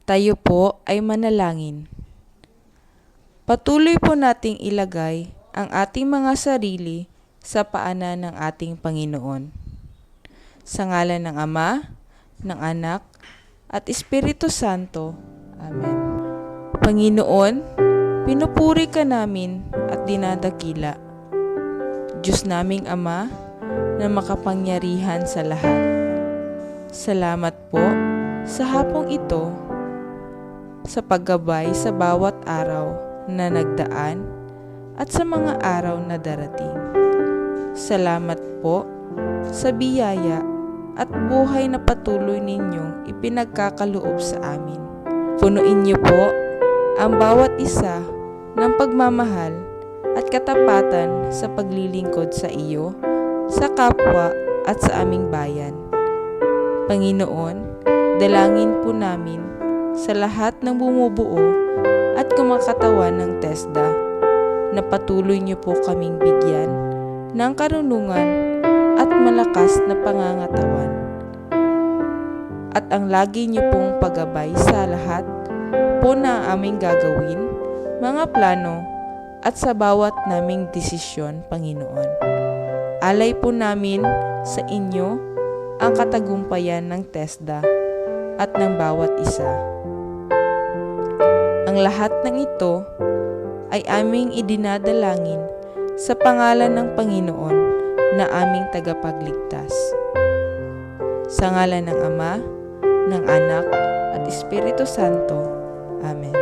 Tayo po ay manalangin. Patuloy po nating ilagay ang ating mga sarili sa paanan ng ating Panginoon. Sa ngalan ng Ama, ng Anak, at Espiritu Santo. Amen. Panginoon, pinupuri ka namin at dinadakila. Diyos naming Ama na makapangyarihan sa lahat. Salamat po sa hapong ito sa paggabay sa bawat araw na nagdaan at sa mga araw na darating. Salamat po sa biyaya at buhay na patuloy ninyong ipinagkakaloob sa amin. Punuin niyo po ang bawat isa ng pagmamahal at katapatan sa paglilingkod sa iyo, sa kapwa at sa aming bayan. Panginoon, dalangin po namin sa lahat ng bumubuo at kumakatawan ng TESDA na patuloy niyo po kaming bigyan ng karunungan at malakas na pangangatawan. At ang lagi niyo pong paggabay sa lahat po na aming gagawin, mga plano at sa bawat naming desisyon, Panginoon. Alay po namin sa inyo ang katagumpayan ng TESDA at ng bawat isa. Ang lahat ng ito ay aming idinadalangin sa pangalan ng Panginoon na aming tagapagligtas. Sa ngalan ng Ama, ng Anak, at Espiritu Santo. Amen.